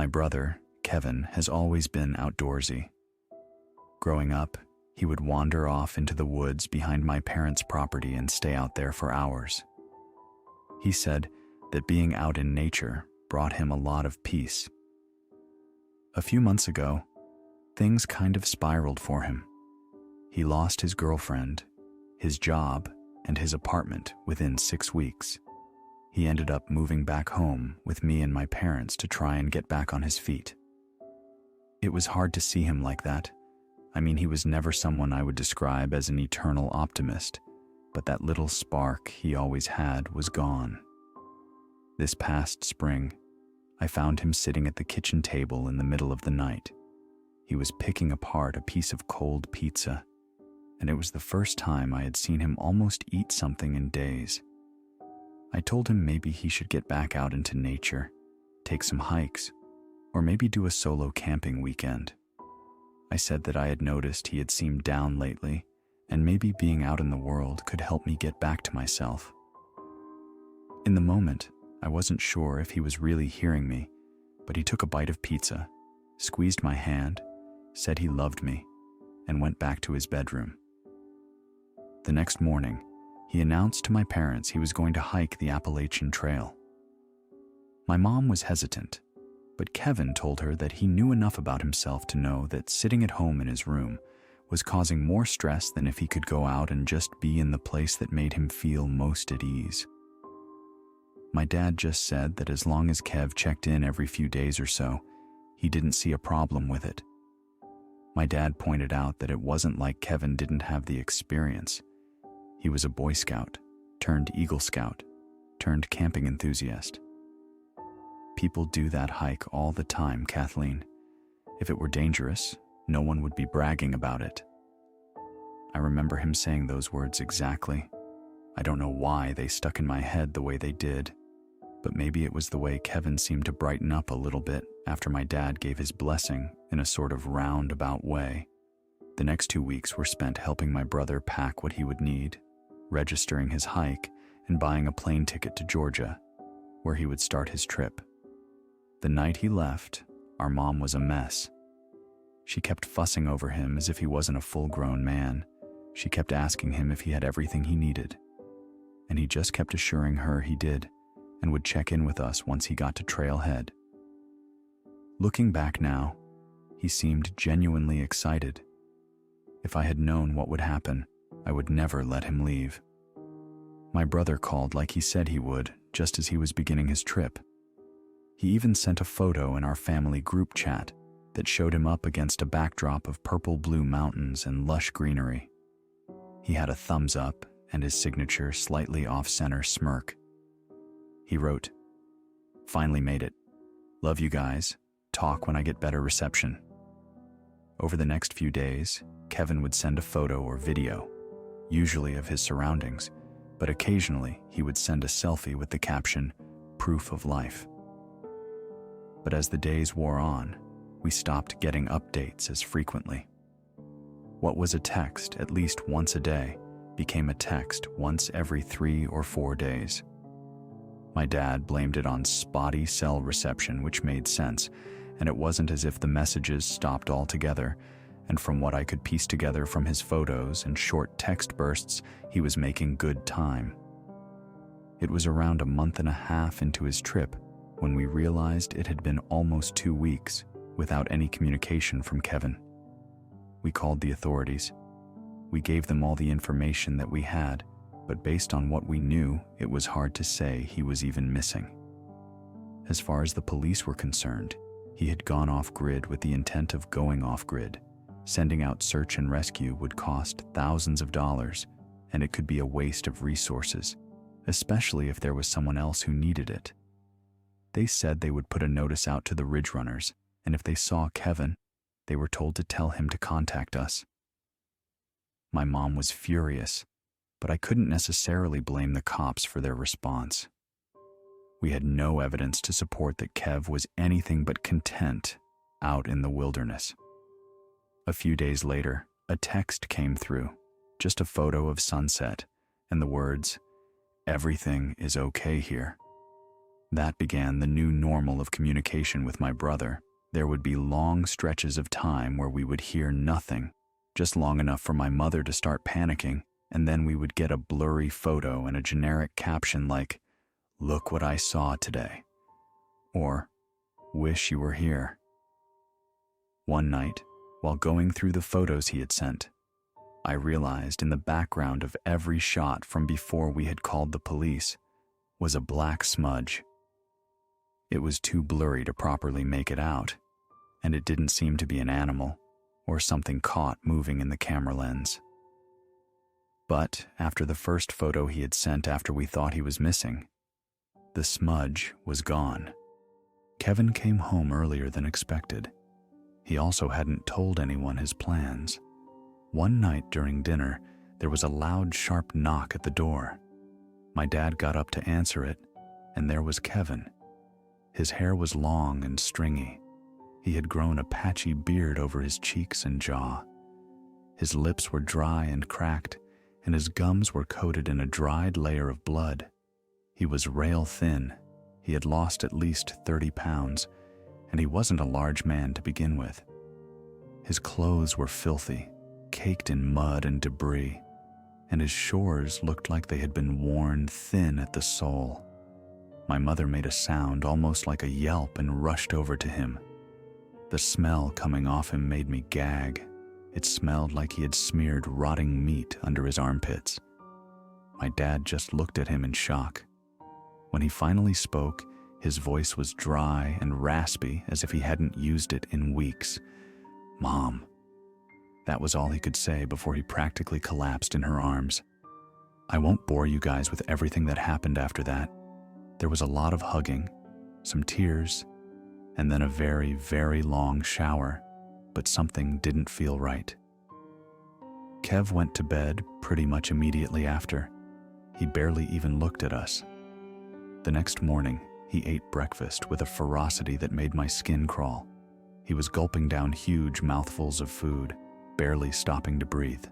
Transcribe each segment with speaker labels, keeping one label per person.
Speaker 1: My brother, Kevin, has always been outdoorsy. Growing up, he would wander off into the woods behind my parents' property and stay out there for hours. He said that being out in nature brought him a lot of peace. A few months ago, things kind of spiraled for him. He lost his girlfriend, his job, and his apartment within 6 weeks. He ended up moving back home with me and my parents to try and get back on his feet. It was hard to see him like that. I mean, he was never someone I would describe as an eternal optimist, but that little spark he always had was gone. This past spring, I found him sitting at the kitchen table in the middle of the night. He was picking apart a piece of cold pizza, and it was the first time I had seen him almost eat something in days. I told him maybe he should get back out into nature, take some hikes, or maybe do a solo camping weekend. I said that I had noticed he had seemed down lately, and maybe being out in the world could help me get back to myself. In the moment, I wasn't sure if he was really hearing me, but he took a bite of pizza, squeezed my hand, said he loved me, and went back to his bedroom. The next morning, he announced to my parents he was going to hike the Appalachian Trail. My mom was hesitant, but Kevin told her that he knew enough about himself to know that sitting at home in his room was causing more stress than if he could go out and just be in the place that made him feel most at ease. My dad just said that as long as Kev checked in every few days or so, he didn't see a problem with it. My dad pointed out that it wasn't like Kevin didn't have the experience. He was a Boy Scout, turned Eagle Scout, turned camping enthusiast. People do that hike all the time, Kathleen. If it were dangerous, no one would be bragging about it. I remember him saying those words exactly. I don't know why they stuck in my head the way they did, but maybe it was the way Kevin seemed to brighten up a little bit after my dad gave his blessing in a sort of roundabout way. The next 2 weeks were spent helping my brother pack what he would need, registering his hike, and buying a plane ticket to Georgia, where he would start his trip. The night he left, our mom was a mess. She kept fussing over him as if he wasn't a full-grown man. She kept asking him if he had everything he needed, and he just kept assuring her he did and would check in with us once he got to Trailhead. Looking back now, he seemed genuinely excited. If I had known what would happen, I would never let him leave. My brother called like he said he would, just as he was beginning his trip. He even sent a photo in our family group chat that showed him up against a backdrop of purple-blue mountains and lush greenery. He had a thumbs up and his signature slightly off-center smirk. He wrote, "Finally made it. Love you guys. Talk when I get better reception." Over the next few days, Kevin would send a photo or video, usually of his surroundings, but occasionally he would send a selfie with the caption, "Proof of life." But as the days wore on, we stopped getting updates as frequently. What was a text at least once a day became a text once every 3 or 4 days. My dad blamed it on spotty cell reception, which made sense, and it wasn't as if the messages stopped altogether, and from what I could piece together from his photos and short text bursts, he was making good time. It was around a month and a half into his trip when we realized it had been almost 2 weeks without any communication from Kevin. We called the authorities. We gave them all the information that we had, but based on what we knew, it was hard to say he was even missing. As far as the police were concerned, he had gone off-grid with the intent of going off-grid. Sending out search and rescue would cost thousands of dollars, and it could be a waste of resources, especially if there was someone else who needed it. They said they would put a notice out to the ridge runners, and if they saw Kevin, they were told to tell him to contact us. My mom was furious, but I couldn't necessarily blame the cops for their response. We had no evidence to support that Kev was anything but content out in the wilderness. A few days later, a text came through, just a photo of sunset, and the words, "Everything is okay here." That began the new normal of communication with my brother. There would be long stretches of time where we would hear nothing, just long enough for my mother to start panicking, and then we would get a blurry photo and a generic caption like, "Look what I saw today," or "Wish you were here." One night, while going through the photos he had sent, I realized in the background of every shot from before we had called the police was a black smudge. It was too blurry to properly make it out, and it didn't seem to be an animal or something caught moving in the camera lens. But after the first photo he had sent after we thought he was missing, the smudge was gone. Kevin came home earlier than expected. He also hadn't told anyone his plans. One night during dinner, there was a loud, sharp knock at the door. My dad got up to answer it, and there was Kevin. His hair was long and stringy. He had grown a patchy beard over his cheeks and jaw. His lips were dry and cracked, and his gums were coated in a dried layer of blood. He was rail thin. He had lost at least 30 pounds, and he wasn't a large man to begin with. His clothes were filthy, caked in mud and debris, and his shorts looked like they had been worn thin at the sole. My mother made a sound almost like a yelp and rushed over to him. The smell coming off him made me gag. It smelled like he had smeared rotting meat under his armpits. My dad just looked at him in shock. When he finally spoke, his voice was dry and raspy as if he hadn't used it in weeks. "Mom." That was all he could say before he practically collapsed in her arms. I won't bore you guys with everything that happened after that. There was a lot of hugging, some tears, and then a very, very long shower, but something didn't feel right. Kev went to bed pretty much immediately after. He barely even looked at us. The next morning, he ate breakfast with a ferocity that made my skin crawl. He was gulping down huge mouthfuls of food, barely stopping to breathe.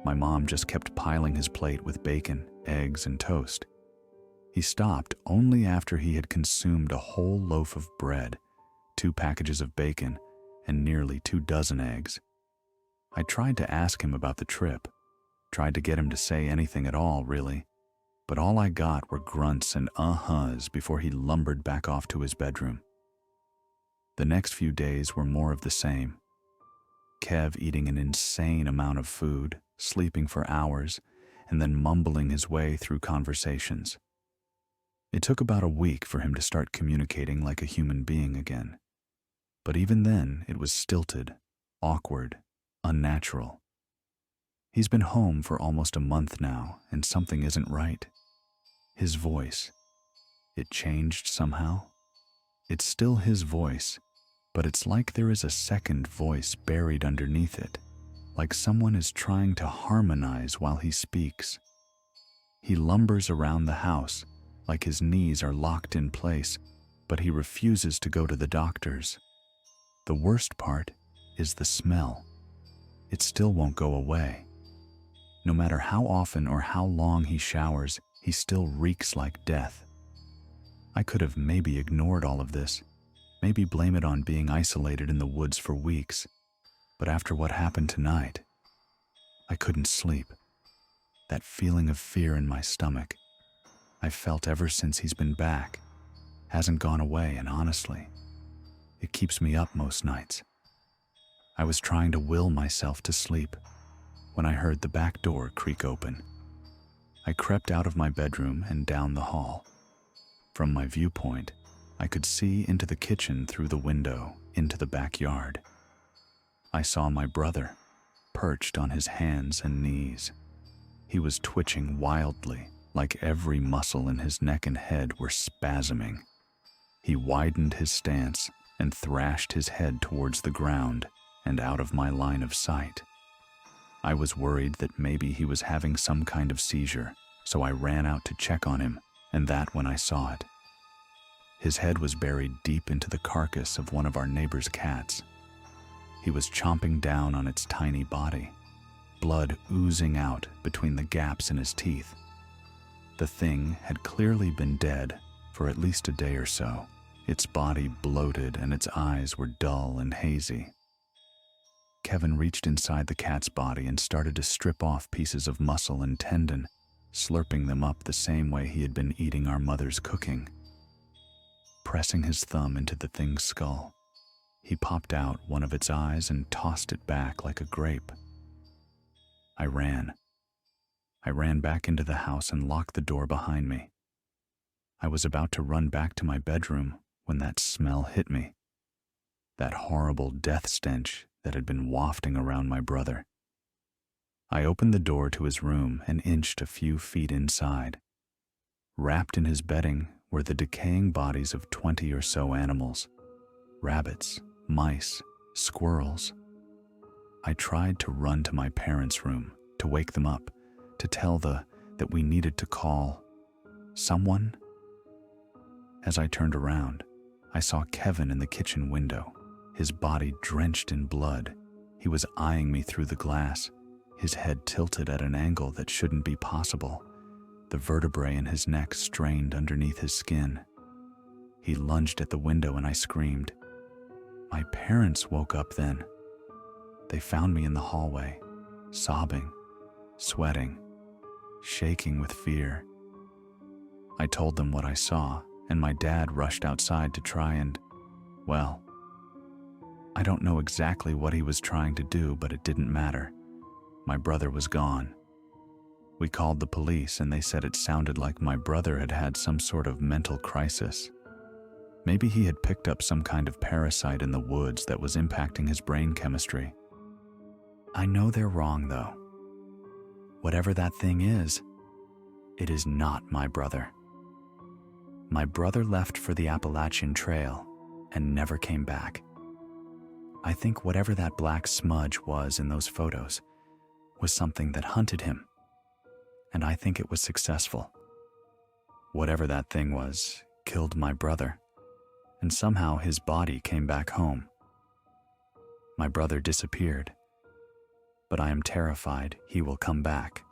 Speaker 1: My mom just kept piling his plate with bacon, eggs, and toast. He stopped only after he had consumed a whole loaf of bread, 2 packages of bacon, and nearly 2 dozen eggs. I tried to ask him about the trip, tried to get him to say anything at all, really, but all I got were grunts and uh-huhs before he lumbered back off to his bedroom. The next few days were more of the same. Kev eating an insane amount of food, sleeping for hours, and then mumbling his way through conversations. It took about a week for him to start communicating like a human being again. But even then, it was stilted, awkward, unnatural. He's been home for almost a month now, and something isn't right. His voice, it changed somehow. It's still his voice, but it's like there is a second voice buried underneath it, like someone is trying to harmonize while he speaks. He lumbers around the house, like his knees are locked in place, but he refuses to go to the doctors. The worst part is the smell. It still won't go away. No matter how often or how long he showers, he still reeks like death. I could have maybe ignored all of this, maybe blame it on being isolated in the woods for weeks, but after what happened tonight, I couldn't sleep. That feeling of fear in my stomach, I've felt ever since he's been back, hasn't gone away, and honestly, it keeps me up most nights. I was trying to will myself to sleep when I heard the back door creak open. I crept out of my bedroom and down the hall. From my viewpoint, I could see into the kitchen through the window into the backyard. I saw my brother, perched on his hands and knees. He was twitching wildly, like every muscle in his neck and head were spasming. He widened his stance and thrashed his head towards the ground and out of my line of sight. I was worried that maybe he was having some kind of seizure, so I ran out to check on him, and that when I saw it. His head was buried deep into the carcass of one of our neighbor's cats. He was chomping down on its tiny body, blood oozing out between the gaps in his teeth. The thing had clearly been dead For at least a day or so, its body bloated and its eyes were dull and hazy. Kevin reached inside the cat's body and started to strip off pieces of muscle and tendon, slurping them up the same way he had been eating our mother's cooking. Pressing his thumb into the thing's skull, he popped out one of its eyes and tossed it back like a grape. I ran. I ran back into the house and locked the door behind me. I was about to run back to my bedroom when that smell hit me. That horrible death stench that had been wafting around my brother. I opened the door to his room and inched a few feet inside. Wrapped in his bedding were the decaying bodies of 20 or so animals: rabbits, mice, squirrels. I tried to run to my parents' room, to wake them up, to tell that we needed to call someone. As I turned around, I saw Kevin in the kitchen window, his body drenched in blood. He was eyeing me through the glass, his head tilted at an angle that shouldn't be possible, the vertebrae in his neck strained underneath his skin. He lunged at the window and I screamed. My parents woke up then. They found me in the hallway, sobbing, sweating, shaking with fear. I told them what I saw, and my dad rushed outside to try and, well, I don't know exactly what he was trying to do, but it didn't matter. My brother was gone. We called the police and they said it sounded like my brother had had some sort of mental crisis. Maybe he had picked up some kind of parasite in the woods that was impacting his brain chemistry. I know they're wrong, though. Whatever that thing is, it is not my brother. My brother left for the Appalachian Trail and never came back. I think whatever that black smudge was in those photos was something that hunted him, and I think it was successful. Whatever that thing was killed my brother, and somehow his body came back home. My brother disappeared, but I am terrified he will come back.